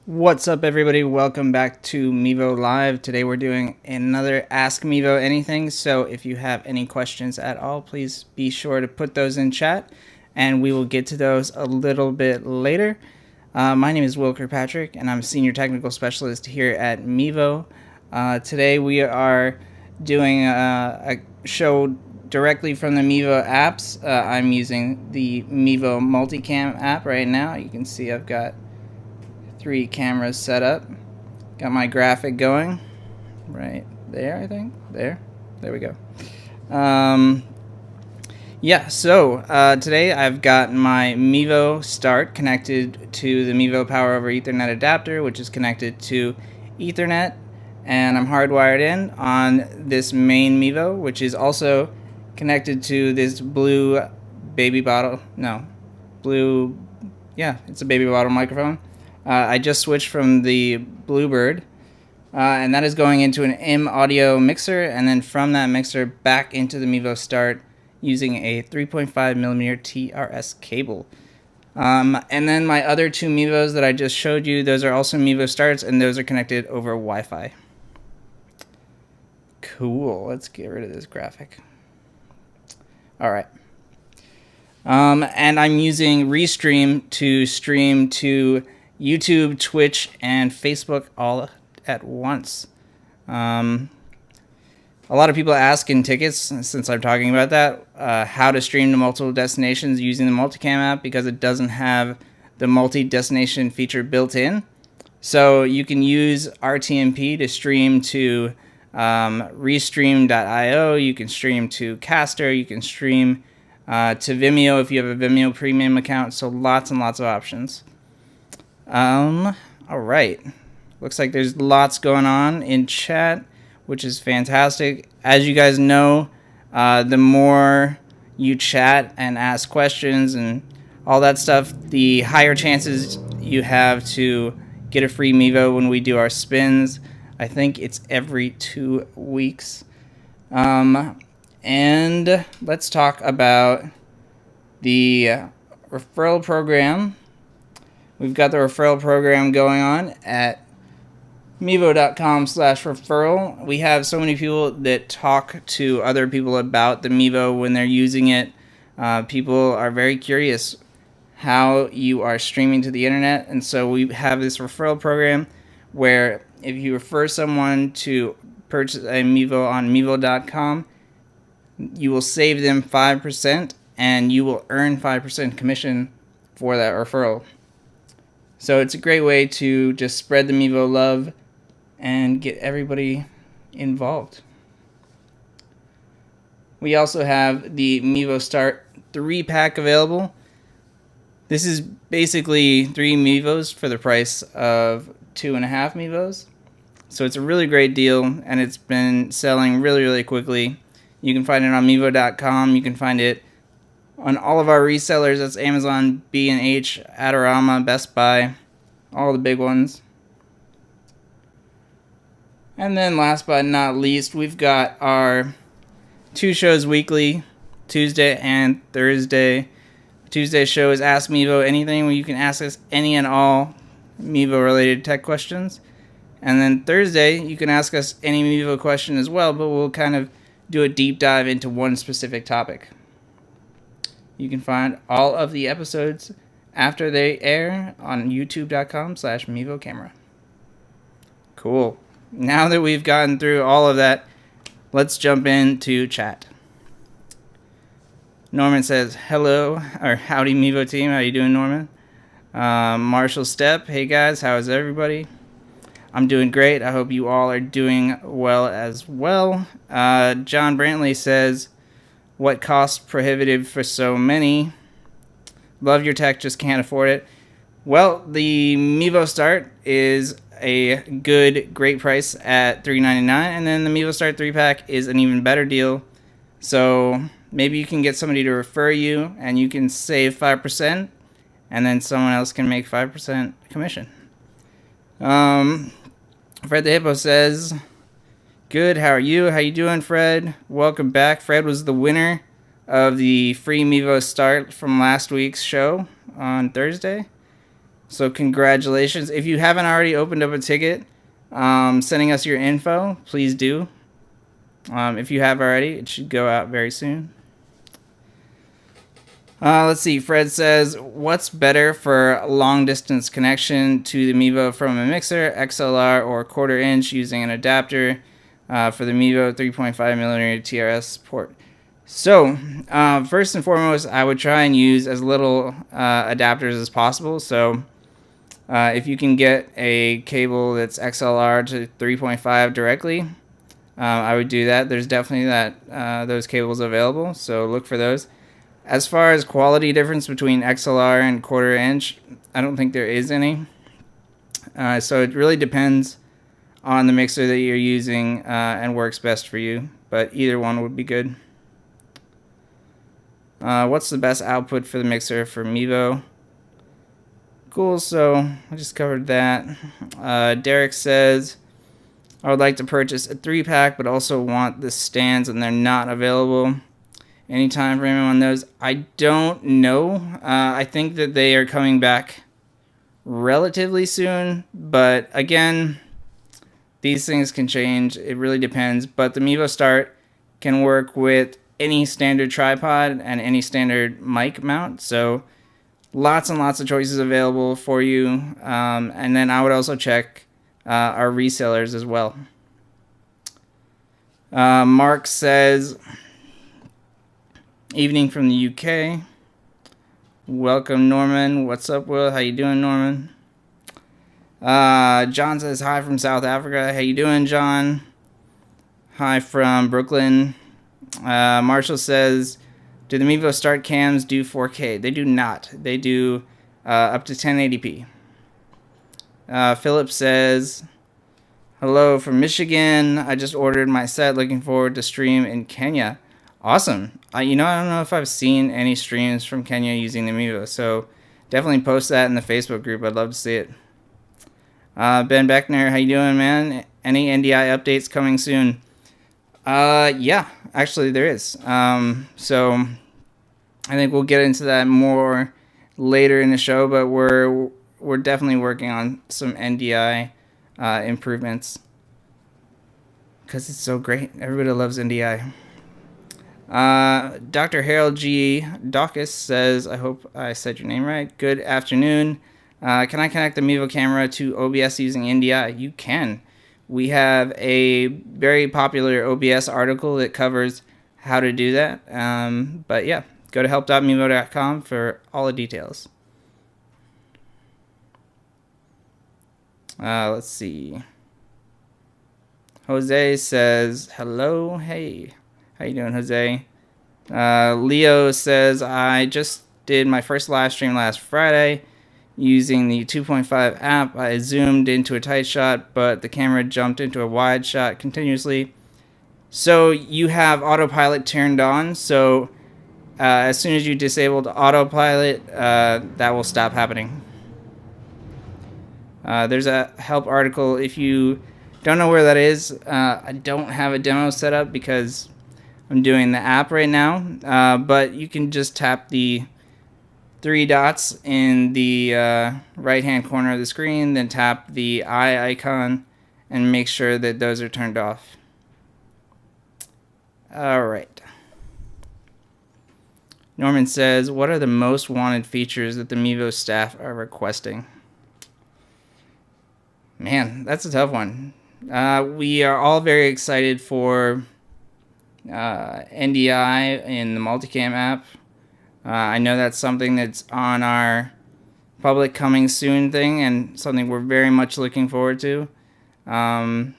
What's up, everybody? Welcome back to Mevo Live. Today we're doing another Ask Mevo Anything. So if you have any questions at all, please be sure to put those in chat, and we will get to those a little bit later. My name is Will Kirkpatrick, and I'm Senior Technical Specialist here at Mevo. Today we are doing a show directly from the Mevo apps. I'm using the Mevo Multicam app right now. You can see I've got 3 cameras set up. Got my graphic going right there, I think. There we go. Today I've got my Mevo Start connected to the Mevo Power over Ethernet adapter, which is connected to Ethernet, and I'm hardwired in on this main Mevo, which is also connected to this blue baby bottle. It's a baby bottle microphone. I just switched from the Bluebird, and that is going into an M audio mixer, and then from that mixer back into the Mevo Start using a 3.5mm TRS cable. And then my other 2 Mevos that I just showed you, those are also Mevo Starts, and those are connected over Wi-Fi. Cool. Let's get rid of this graphic. All right. And I'm using Restream to stream to YouTube, Twitch, and Facebook all at once. A lot of people ask in tickets, since I'm talking about that, how to stream to multiple destinations using the Multicam app, because it doesn't have the multi-destination feature built in. So you can use RTMP to stream to Restream.io, you can stream to Caster, you can stream to Vimeo if you have a Vimeo premium account, so lots and lots of options. Alright. Looks like there's lots going on in chat, which is fantastic. As you guys know, the more you chat and ask questions and all that stuff, the higher chances you have to get a free Mevo when we do our spins. I think it's every 2 weeks. And let's talk about the referral program. We've got the referral program going on at mevo.com/referral. We have so many people that talk to other people about the Mevo when they're using it. People are very curious how you are streaming to the internet, and so we have this referral program where if you refer someone to purchase a Mevo on mevo.com, you will save them 5%, and you will earn 5% commission for that referral. So it's a great way to just spread the Mevo love and get everybody involved. We also have the Mevo Start 3-pack available. This is basically 3 Mevos for the price of 2.5 Mevos. So it's a really great deal, and it's been selling really, really quickly. You can find it on mevo.com. You can find it on all of our resellers. That's Amazon, B&H, Adorama, Best Buy, all the big ones. And then last but not least, we've got our 2 shows weekly, Tuesday and Thursday. Tuesday's show is Ask Mevo Anything, where you can ask us any and all Mevo-related tech questions. And then Thursday, you can ask us any Mevo question as well, but we'll kind of do a deep dive into one specific topic. You can find all of the episodes after they air on youtube.com/MevoCamera. Cool. Now that we've gotten through all of that, let's jump into chat. Norman says, hello, or howdy Mevo team. How you doing, Norman? Marshall Stepp, hey guys, how is everybody? I'm doing great. I hope you all are doing well as well. John Brantley says, what cost prohibitive for so many? Love your tech, just can't afford it. Well, the Mevo Start is a great price at $3.99, and then the Mevo Start 3-pack is an even better deal. So maybe you can get somebody to refer you, and you can save 5%, and then someone else can make 5% commission. Fred the Hippo says, good, how are you? How you doing, Fred? Welcome back. Fred was the winner of the free Mevo Start from last week's show on Thursday. So congratulations. If you haven't already opened up a ticket, sending us your info, please do. If you have already, it should go out very soon. Let's see. Fred says, what's better for long distance connection to the Mevo from a mixer, XLR, or quarter inch using an adapter for the Mevo 3.5mm TRS port? So, first and foremost, I would try and use as little adapters as possible. So, if you can get a cable that's XLR to 3.5 directly, I would do that. There's definitely those cables available, so look for those. As far as quality difference between XLR and quarter inch, I don't think there is any. So it really depends on the mixer that you're using and works best for you, but either one would be good. What's the best output for the mixer for Mevo? Cool, so I just covered that. Derek says, I would like to purchase a 3-pack, but also want the stands and they're not available. Any time frame on those? I don't know. I think that they are coming back relatively soon, but again, these things can change. It really depends, but the Mevo Start can work with any standard tripod and any standard mic mount, so lots and lots of choices available for you. And then I would also check our resellers as well. Mark says, evening from the UK. Welcome, Norman. What's up, Will? How you doing, Norman? John says hi from South Africa. How you doing, John? Hi from Brooklyn. Marshall says, do the Mevo Start cams do 4K? They do not. They do up to 1080p. Philip says, hello from Michigan. I just ordered my set. Looking forward to stream in Kenya. Awesome. I don't know if I've seen any streams from Kenya using the Mevo, so definitely post that in the Facebook group. I'd love to see it. Ben Beckner, how you doing, man? Any NDI updates coming soon? Yeah, actually there is. So I think we'll get into that more later in the show, but we're definitely working on some NDI improvements because it's so great. Everybody loves NDI. Dr. Harold G. Dawkins says, I hope I said your name right. Good afternoon. Can I connect the Mevo camera to OBS using NDI? You can. We have a very popular OBS article that covers how to do that. But yeah, go to help.mevo.com for all the details. Let's see. Jose says, hello. Hey. How you doing, Jose? Leo says, I just did my first live stream last Friday using the 2.5 app. I zoomed into a tight shot, but the camera jumped into a wide shot continuously. So you have autopilot turned on, so as soon as you disabled autopilot, that will stop happening. There's a help article. If you don't know where that is, I don't have a demo set up because I'm doing the app right now, but you can just tap the 3 dots in the right hand corner of the screen, then tap the eye icon and make sure that those are turned off. Alright. Norman says, what are the most wanted features that the Mevo staff are requesting? Man, that's a tough one. We are all very excited for NDI in the multicam app. I know that's something that's on our public coming soon thing and something we're very much looking forward to. I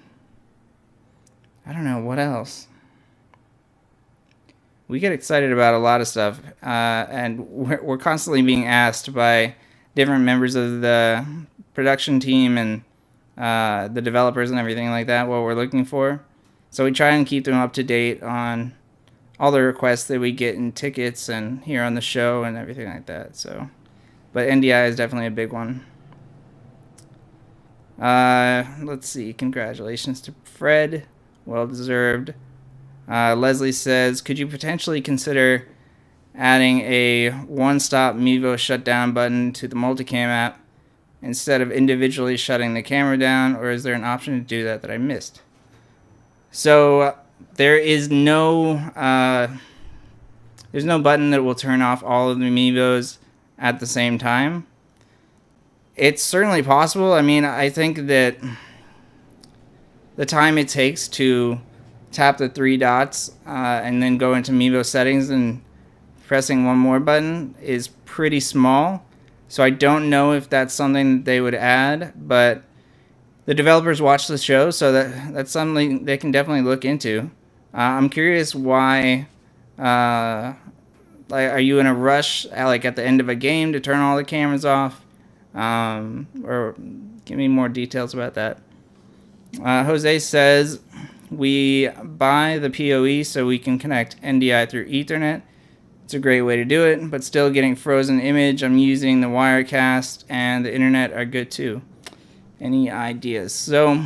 don't know, what else? We get excited about a lot of stuff, and we're constantly being asked by different members of the production team and the developers and everything like that what we're looking for. So we try and keep them up to date on all the requests that we get in tickets and here on the show and everything like that. So, but NDI is definitely a big one. Let's see. Congratulations to Fred. Well deserved. Leslie says, could you potentially consider adding a one-stop Mevo shutdown button to the multicam app instead of individually shutting the camera down, or is there an option to do that I missed? So there is there's no button that will turn off all of the Mevos at the same time. It's certainly possible. I mean, I think that the time it takes to tap the three dots and then go into Mevo settings and pressing one more button is pretty small. So I don't know if that's something that they would add, but the developers watch the show, so that's something they can definitely look into. I'm curious why. Like, are you in a rush, like at the end of a game, to turn all the cameras off? Or give me more details about that. Jose says we buy the PoE so we can connect NDI through Ethernet. It's a great way to do it, but still getting frozen image. I'm using the Wirecast and the internet are good too. Any ideas? So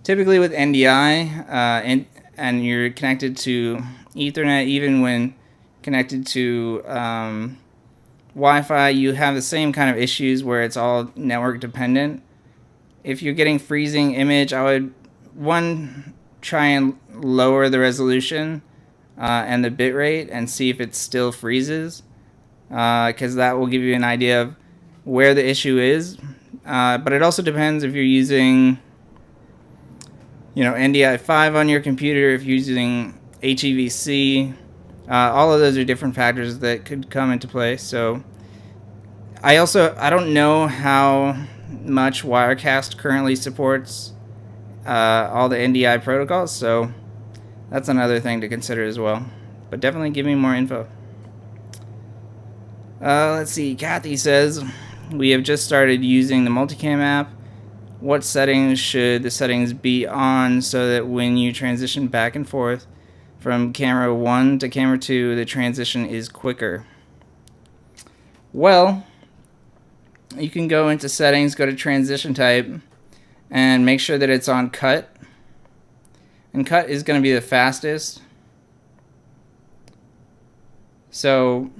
typically with NDI and you're connected to Ethernet, even when connected to Wi-Fi, you have the same kind of issues where it's all network dependent. If you're getting freezing image, I would try and lower the resolution and the bit rate and see if it still freezes, because that will give you an idea of where the issue is. But it also depends if you're using NDI 5 on your computer, if you're using HEVC. All of those are different factors that could come into play. So I don't know how much Wirecast currently supports all the NDI protocols, so that's another thing to consider as well. But definitely give me more info. Let's see. Kathy says, we have just started using the multicam app. What settings should the settings be on so that when you transition back and forth from camera 1 to camera 2, the transition is quicker? Well, you can go into settings, go to transition type, and make sure that it's on cut. And cut is going to be the fastest. So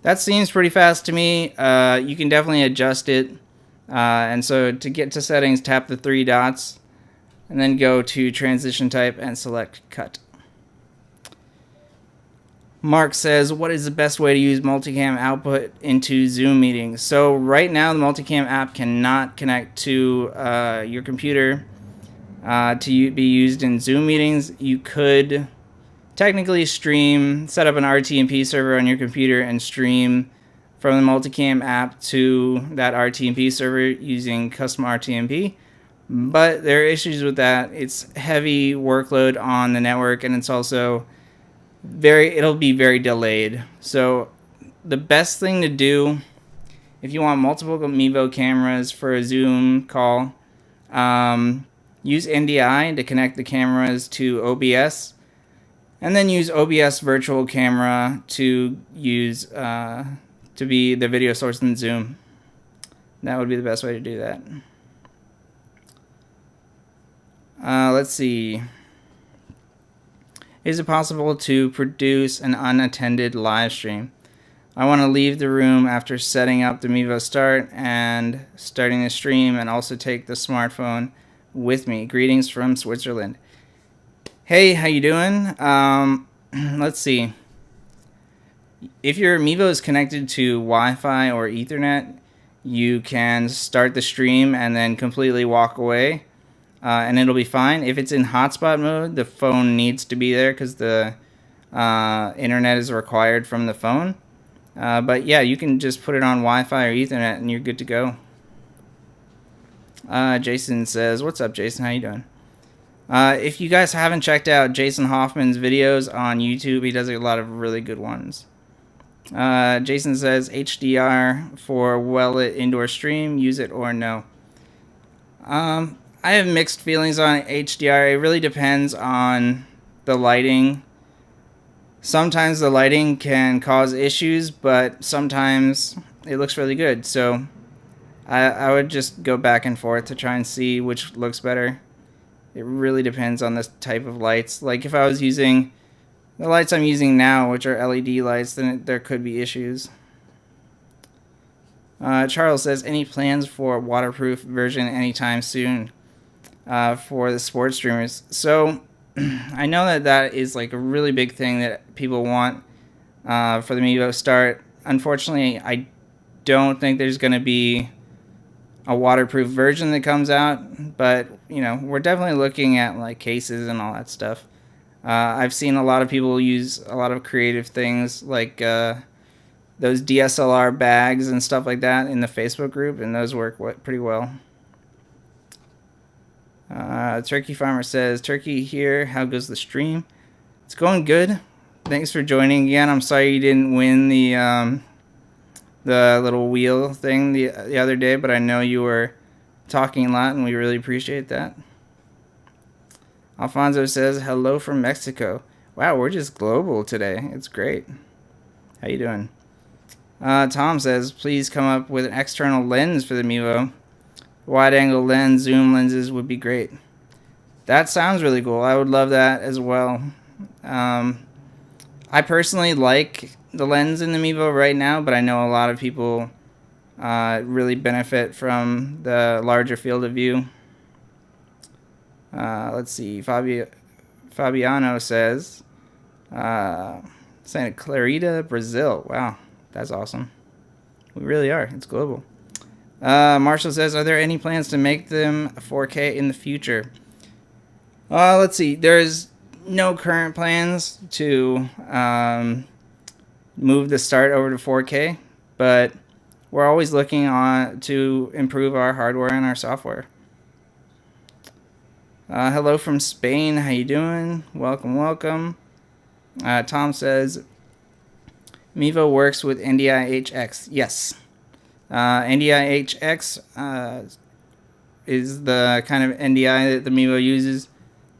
that seems pretty fast to me. You can definitely adjust it. And so to get to settings, tap the three dots and then go to transition type and select cut. Mark says, what is the best way to use multicam output into Zoom meetings? So right now the multicam app cannot connect to your computer to be used in Zoom meetings. You could technically stream, set up an RTMP server on your computer and stream from the multicam app to that RTMP server using custom RTMP. But there are issues with that. It's heavy workload on the network, and it's also it'll be very delayed. So the best thing to do if you want multiple Mevo cameras for a Zoom call, use NDI to connect the cameras to OBS, and then use OBS virtual camera to use to be the video source in Zoom. That would be the best way to do that. Let's see. Is it possible to produce an unattended live stream? I want to leave the room after setting up the Mevo Start and starting the stream, and also take the smartphone with me. Greetings from Switzerland. Hey, how you doing? Let's see. If your Mevo is connected to Wi-Fi or Ethernet, you can start the stream and then completely walk away, and it'll be fine. If it's in hotspot mode, the phone needs to be there because the internet is required from the phone. But yeah, you can just put it on Wi-Fi or Ethernet and you're good to go. Jason says, what's up, Jason? How you doing? If you guys haven't checked out Jason Hoffman's videos on YouTube, he does a lot of really good ones. Jason says, HDR for well-lit indoor stream, use it or no? I have mixed feelings on HDR. It really depends on the lighting. Sometimes the lighting can cause issues, but sometimes it looks really good. So I would just go back and forth to try and see which looks better. It really depends on the type of lights. Like if I was using the lights I'm using now, which are LED lights, then there could be issues. Charles says, any plans for waterproof version anytime soon for the sports streamers? So I know that is like a really big thing that people want for the Mevo Start. Unfortunately, I don't think there's going to be a waterproof version that comes out, but we're definitely looking at like cases and all that stuff. I've seen a lot of people use a lot of creative things like those DSLR bags and stuff like that in the Facebook group, and those work pretty well. Turkey Farmer says, Turkey here, how goes the stream? It's going good. Thanks for joining again. I'm sorry you didn't win the little wheel thing the other day, but I know you were talking a lot, and we really appreciate that. Alfonso says, hello from Mexico. Wow, we're just global today. It's great. How you doing? Tom says, please come up with an external lens for the Mevo. Wide-angle lens, zoom lenses would be great. That sounds really cool. I would love that as well. I personally like the lens in the Mevo right now, but I know a lot of people really benefit from the larger field of view. Let's see. Fabiano says, Santa Clarita, Brazil. Wow, that's awesome. We really are. It's global. Marshall says, are there any plans to make them 4K in the future? Let's see. There's no current plans to move the Start over to 4K, but we're always looking to improve our hardware and our software. Hello from Spain. How you doing? Welcome. Tom says, Mevo works with NDI-HX. Yes. NDI-HX is the kind of NDI that the Mevo uses.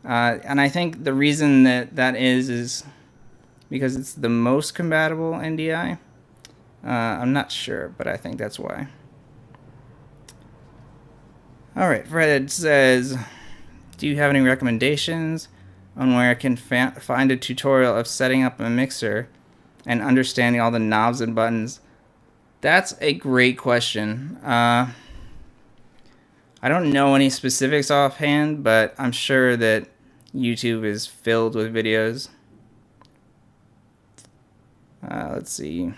And I think the reason that is because it's the most compatible NDI. I'm not sure, but I think that's why. All right, Fred says, do you have any recommendations on where I can find a tutorial of setting up a mixer and understanding all the knobs and buttons? That's a great question. I don't know any specifics offhand, but I'm sure that YouTube is filled with videos. Let's see.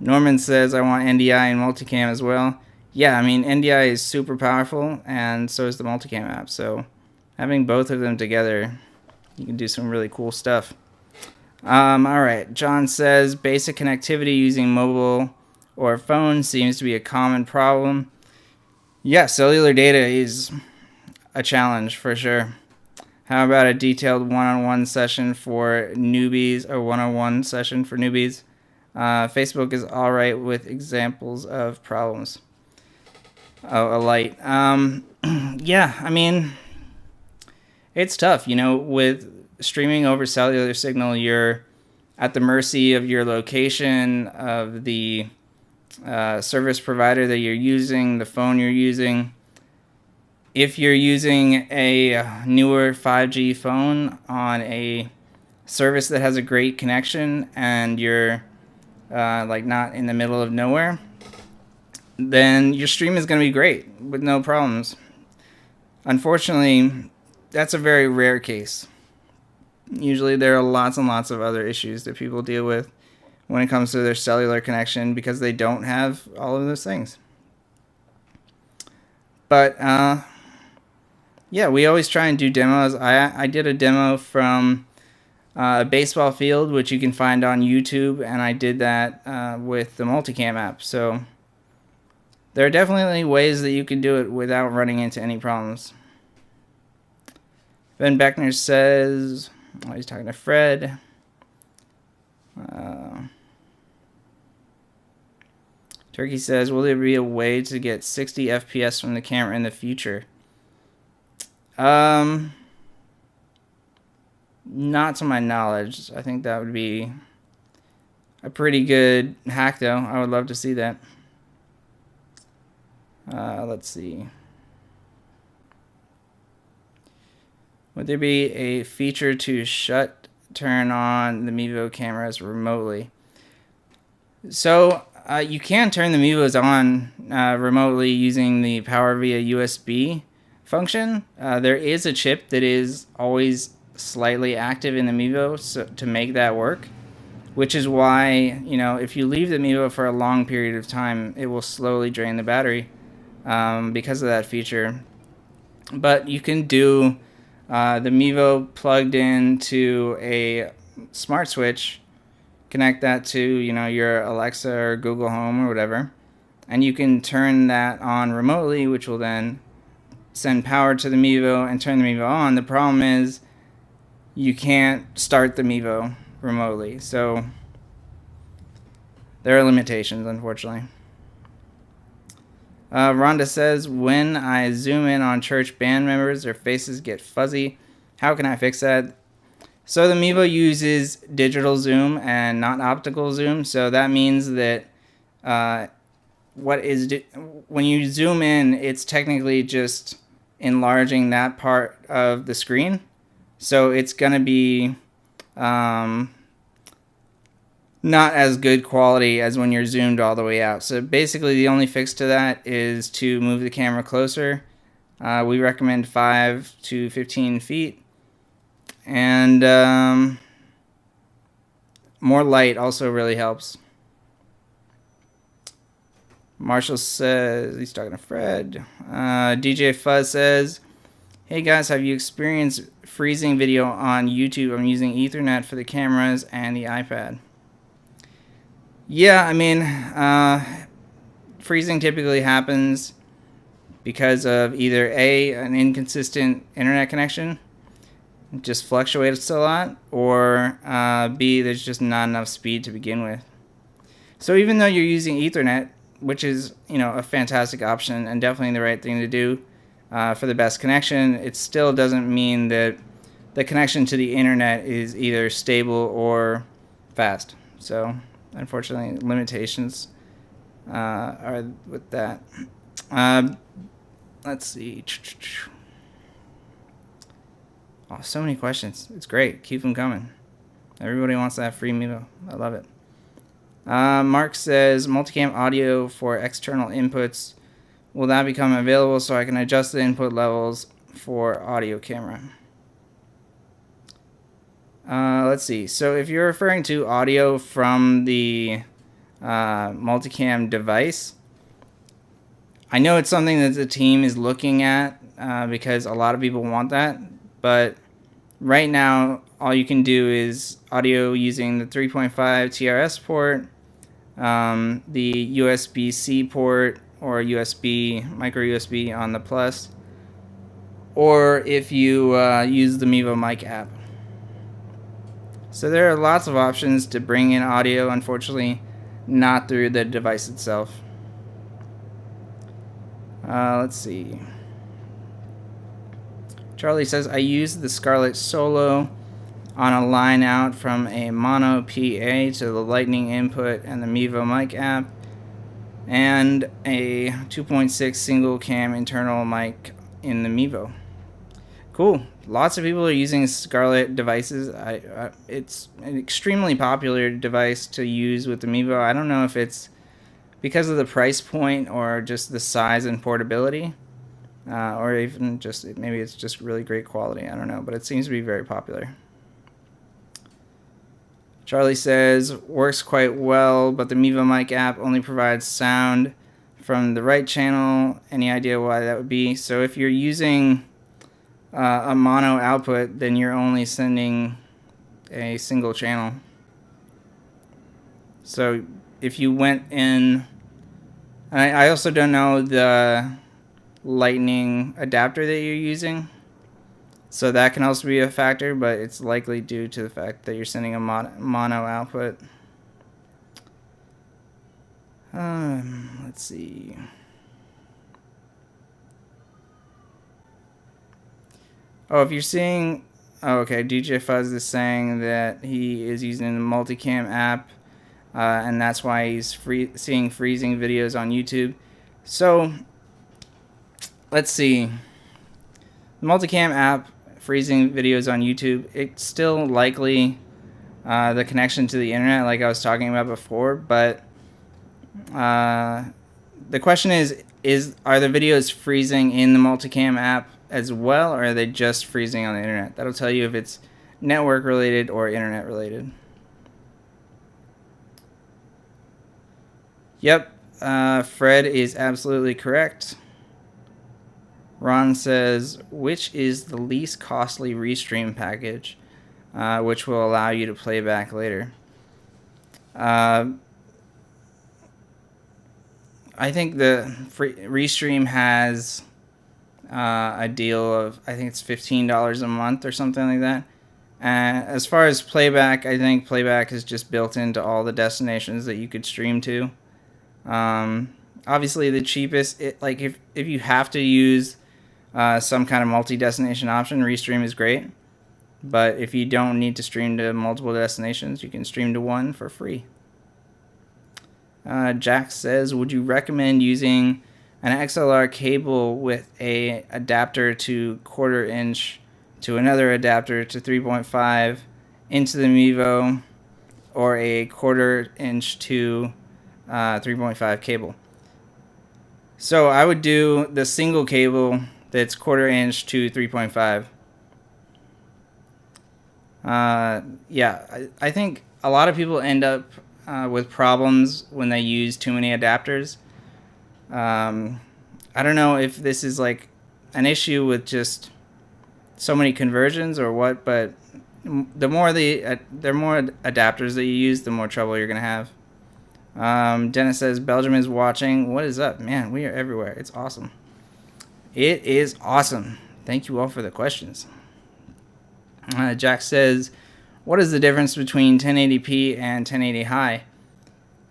Norman says, I want NDI and multicam as well. Yeah, I mean, NDI is super powerful, and so is the multicam app. So having both of them together, you can do some really cool stuff. All right. John says, basic connectivity using mobile or phone seems to be a common problem. Yeah, cellular data is a challenge for sure. How about a detailed one-on-one session for newbies, or one-on-one session for newbies? Facebook is all right with examples of problems. Oh, a light. Yeah, I mean, it's tough, with streaming over cellular signal. You're at the mercy of your location, of the service provider that you're using, the phone you're using. If you're using a newer 5G phone on a service that has a great connection and you're like not in the middle of nowhere, then your stream is going to be great with no problems. Unfortunately, that's a very rare case. Usually there are lots and lots of other issues that people deal with when it comes to their cellular connection because they don't have all of those things. But yeah, we always try and do demos. I did a demo from a baseball field, which you can find on YouTube, and I did that with the multicam app. So there are definitely ways that you can do it without running into any problems. Ben Beckner says, oh, he's talking to Fred. Turkey says, will there be a way to get 60 FPS from the camera in the future? Not to my knowledge. I think that would be a pretty good hack, though. I would love to see that. Let's see. Would there be a feature to turn on the Mevo cameras remotely? So, You can turn the Mevos on remotely using the power via USB function. There is a chip that is always slightly active in the Mevo to make that work, which is why, if you leave the Mevo for a long period of time, it will slowly drain the battery because of that feature. But you can do the Mevo plugged into a smart switch, connect that to your Alexa or Google Home or whatever, and you can turn that on remotely, which will then send power to the Mevo and turn the Mevo on. The problem is you can't start the Mevo remotely, so there are limitations, unfortunately. Rhonda says, when I zoom in on church band members, their faces get fuzzy. How can I fix that? So the Mevo uses digital zoom and not optical zoom. So that means that when you zoom in, it's technically just enlarging that part of the screen. So it's going to be not as good quality as when you're zoomed all the way out. So basically the only fix to that is to move the camera closer. We recommend 5 to 15 feet. And more light also really helps. Marshall says, he's talking to Fred. DJ Fuzz says, hey guys, have you experienced freezing video on YouTube? I'm using Ethernet for the cameras and the iPad. Yeah, I mean, freezing typically happens because of either A, an inconsistent internet connection, it just fluctuates a lot, or B, there's just not enough speed to begin with. So even though you're using Ethernet, which is a fantastic option and definitely the right thing to do for the best connection, it still doesn't mean that the connection to the internet is either stable or fast. So unfortunately, limitations are with that. Let's see. Oh, so many questions. It's great. Keep them coming. Everybody wants that free Mevo. I love it. Mark says, multicam audio for external inputs. Will that become available so I can adjust the input levels for audio camera? Let's see. So if you're referring to audio from the multicam device, I know it's something that the team is looking at because a lot of people want that. But right now, all you can do is audio using the 3.5 TRS port, the USB-C port, or micro USB on the Plus, or if you use the Mevo Mic app. So there are lots of options to bring in audio, unfortunately, not through the device itself. Let's see. Charlie says, I use the Scarlett Solo on a line out from a mono PA to the Lightning input and the Mevo Mic app, and a 2.6 single cam internal mic in the Mevo. Cool. Lots of people are using Scarlett devices. It's an extremely popular device to use with the Mevo. I don't know if it's because of the price point or just the size and portability. Or even just, maybe it's just really great quality. I don't know, but it seems to be very popular. Charlie says, works quite well, but the Mevo Mic app only provides sound from the right channel. Any idea why that would be? So if you're using a mono output, then you're only sending a single channel. So if you went in, I also don't know the Lightning adapter that you're using, so that can also be a factor, but it's likely due to the fact that you're sending a mono output. Let's see. Oh, if you're seeing, okay, DJ Fuzz is saying that he is using the multicam app, and that's why he's seeing freezing videos on YouTube. So let's see. The multicam app freezing videos on YouTube, it's still likely the connection to the internet like I was talking about before, but The question is are the videos freezing in the multicam app as well, or are they just freezing on the internet? That'll tell you if it's network related or internet related. Yep, Fred is absolutely correct. Ron says, which is the least costly restream package, which will allow you to play back later? I think the Restream has a deal of, I think it's $15 a month or something like that. And as far as playback, I think playback is just built into all the destinations that you could stream to. Obviously, the cheapest, like if you have to use some kind of multi-destination option, Restream is great. But if you don't need to stream to multiple destinations, you can stream to one for free. Jack says, would you recommend using an XLR cable with a adapter to 1/4 inch to another adapter to 3.5 into the Mevo, or a 1/4 inch to 3.5 cable? So I would do the single cable that's 1/4 inch to 3.5. Yeah, I think a lot of people end up with problems when they use too many adapters. I don't know if this is like an issue with just so many conversions or what, but the more adapters that you use, the more trouble you're gonna have. Dennis says Belgium is watching. What is up, man? We are everywhere. It's awesome. It is awesome. Thank you all for the questions. Jack says, what is the difference between 1080p and 1080 high?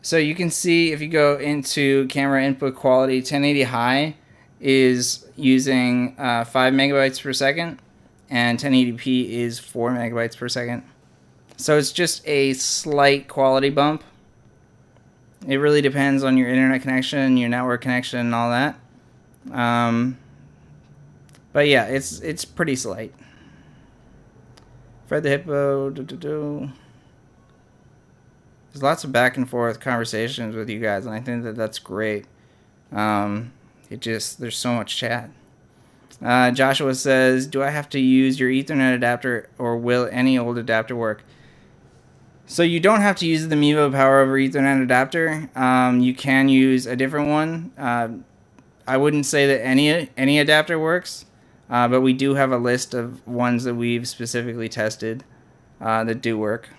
So you can see if you go into camera input quality, 1080 high is using 5 megabytes per second, and 1080p is 4 megabytes per second. So it's just a slight quality bump. It really depends on your internet connection, your network connection, and all that. But yeah, it's pretty slight. Fred the Hippo. There's lots of back and forth conversations with you guys, and I think that that's great. There's so much chat. Joshua says, do I have to use your Ethernet adapter, or will any old adapter work? So you don't have to use the Mevo Power over Ethernet adapter. You can use a different one. I wouldn't say that any adapter works. But we do have a list of ones that we've specifically tested that do work.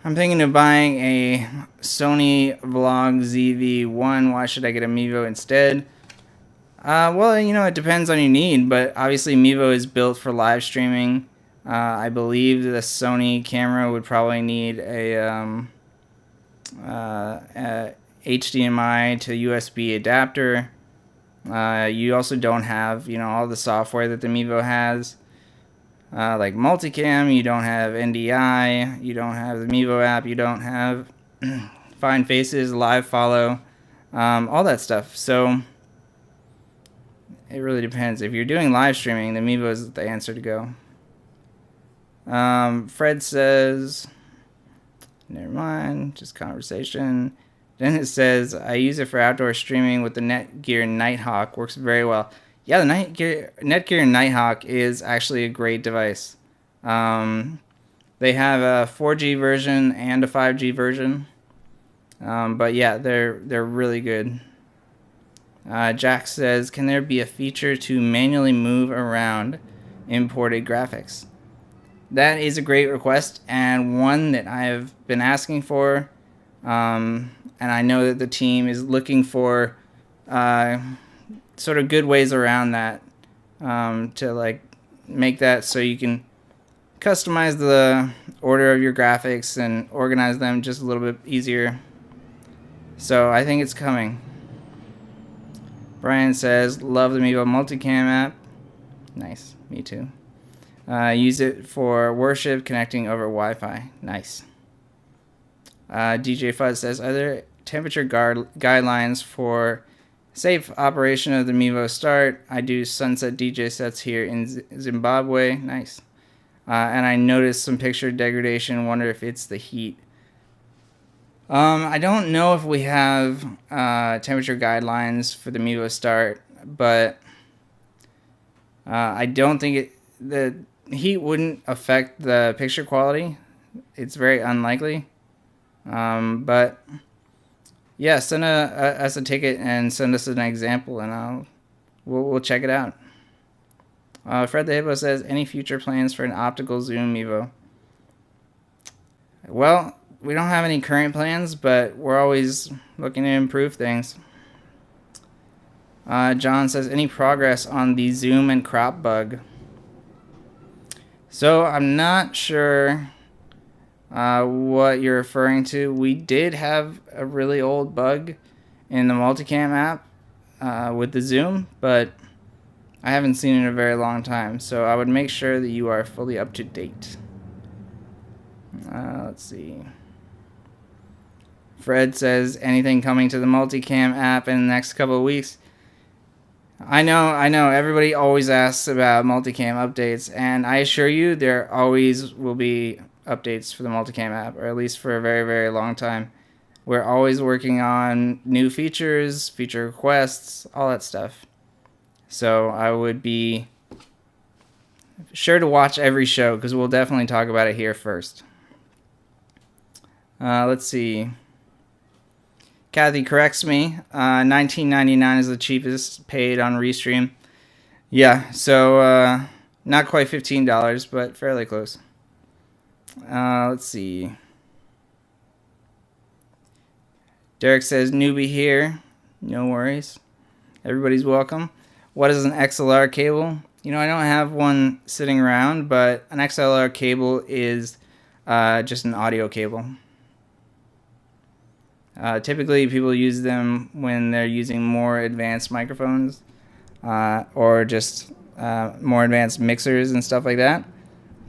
I'm thinking of buying a Sony Vlog ZV-1. Why should I get a Mevo instead? Well, it depends on your need, but obviously Mevo is built for live streaming. I believe the Sony camera would probably need a HDMI to USB adapter. You also don't have, all the software that the Mevo has. Like multicam, you don't have NDI, you don't have the Mevo app, you don't have Find Faces, Live Follow, all that stuff. So it really depends. If you're doing live streaming, the Mevo is the answer to go. Fred says, never mind, just conversation. Then it says, I use it for outdoor streaming with the Netgear Nighthawk. Works very well. Yeah, the Netgear Nighthawk is actually a great device. They have a 4G version and a 5G version. But yeah, they're really good. Jack says, can there be a feature to manually move around imported graphics? That is a great request, and one that I have been asking for. And I know that the team is looking for sort of good ways around that, to like make that so you can customize the order of your graphics and organize them just a little bit easier. So I think it's coming. Brian says, love the Mevo multicam app. Nice, me too. Use it for worship, connecting over Wi-Fi. Nice. DJ Fuzz says, are there temperature guidelines for Safe operation of the Mevo Start. I do sunset DJ sets here in Zimbabwe. Nice. And I noticed some picture degradation. Wonder if it's the heat. I don't know if we have temperature guidelines for the Mevo Start, but I don't think the heat wouldn't affect the picture quality. It's very unlikely. But yeah, send us a ticket and send us an example, and we'll check it out. Fred the Hippo says, any future plans for an optical zoom Mevo? Well, we don't have any current plans, but we're always looking to improve things. John says, any progress on the zoom and crop bug? So I'm not sure what you're referring to. We did have a really old bug in the multicam app with the zoom, but I haven't seen it in a very long time, so I would make sure that you are fully up to date. Let's see. Fred says, anything coming to the multicam app in the next couple of weeks? I know. Everybody always asks about multicam updates, and I assure you there always will be updates for the multicam app, or at least for a very, very long time. We're always working on new features, feature requests, all that stuff. So I would be sure to watch every show, because we'll definitely talk about it here first. Let's see. Kathy corrects me. $19.99 is the cheapest paid on Restream. Yeah, so not quite $15, but fairly close. Let's see. Derek says, newbie here. No worries. Everybody's welcome. What is an XLR cable? You know, I don't have one sitting around, but an XLR cable is just an audio cable. Typically, people use them when they're using more advanced microphones or just more advanced mixers and stuff like that.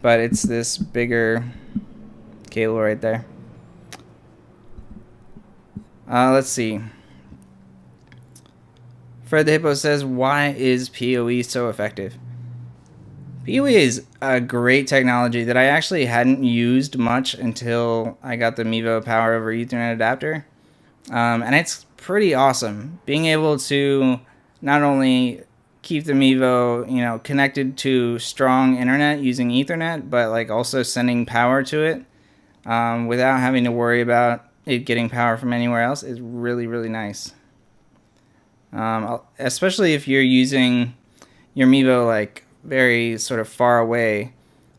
But it's this bigger cable right there. Let's see. Fred the Hippo says, why is PoE so effective? PoE is a great technology that I actually hadn't used much until I got the Mevo Power over Ethernet adapter. And it's pretty awesome. Being able to not only keep the Mevo, connected to strong internet using Ethernet, but like also sending power to it without having to worry about it getting power from anywhere else is really, really nice. Especially if you're using your Mevo like very sort of far away.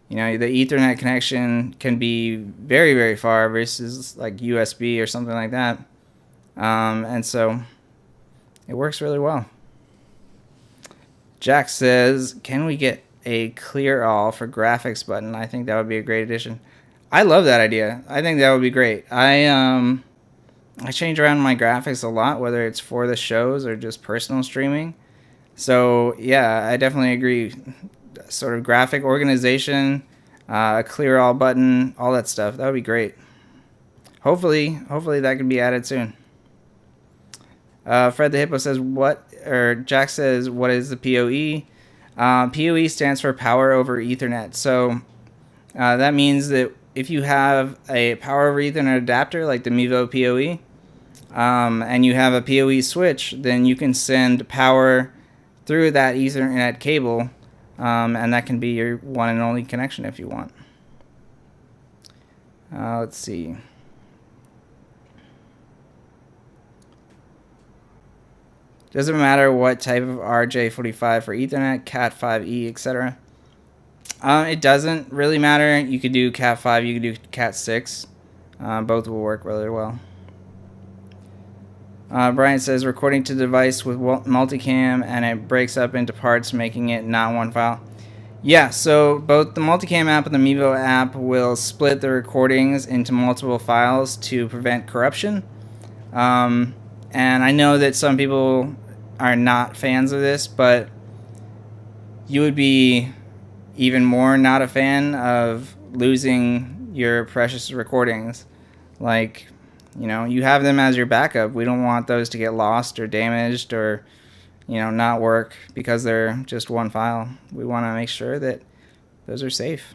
The Ethernet connection can be very, very far versus like USB or something like that. And so it works really well. Jack says, can we get a clear all for graphics button? I think that would be a great addition. I love that idea. I think that would be great. I change around my graphics a lot, whether it's for the shows or just personal streaming. So yeah, I definitely agree. Sort of graphic organization, a clear all button, all that stuff. That would be great. Hopefully that can be added soon. Fred the Hippo says, Jack says, what is the PoE? PoE stands for Power over Ethernet. So that means that if you have a Power over Ethernet adapter like the Mevo PoE, and you have a PoE switch, then you can send power through that Ethernet cable, and that can be your one and only connection if you want. Let's see. Doesn't matter what type of RJ45 for Ethernet, Cat5e, etc. It doesn't really matter. You could do Cat5, you could do Cat6. Both will work really well. Brian says, recording to device with multicam and it breaks up into parts, making it not one file. Yeah, so both the multicam app and the Mevo app will split the recordings into multiple files to prevent corruption. And I know that some people are not fans of this, but you would be even more not a fan of losing your precious recordings. Like, You know, you have them as your backup. We don't want those to get lost or damaged or, you know, not work because they're just one file. We want to make sure that those are safe.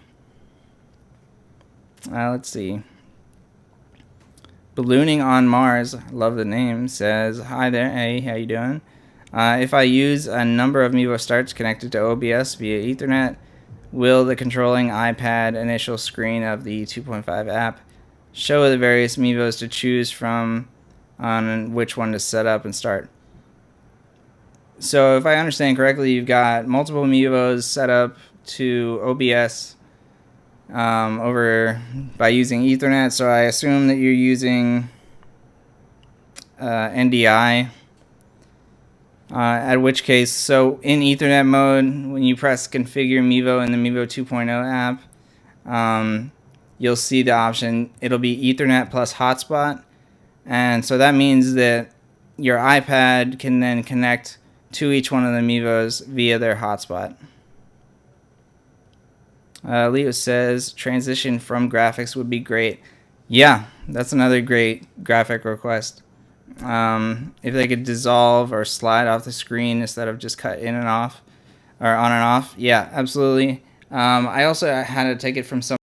Let's see. Ballooning on Mars, love the name, says, hi there, hey, how you doing? If I use a number of Mevo Starts connected to OBS via Ethernet, will the controlling iPad initial screen of the 2.5 app show the various Mevos to choose from on which one to set up and start? So if I understand correctly, you've got multiple Mevos set up to OBS over by using Ethernet. So I assume that you're using NDI. At which case, so in Ethernet mode, when you press configure Mevo in the Mevo 2.0 app, you'll see the option. It'll be Ethernet plus hotspot. And so that means that your iPad can then connect to each one of the Mevos via their hotspot. Leo says, transition from graphics would be great. Yeah, that's another great graphic request. If they could dissolve or slide off the screen instead of just cut in and off or on and off. Yeah, absolutely. I also had to take it from some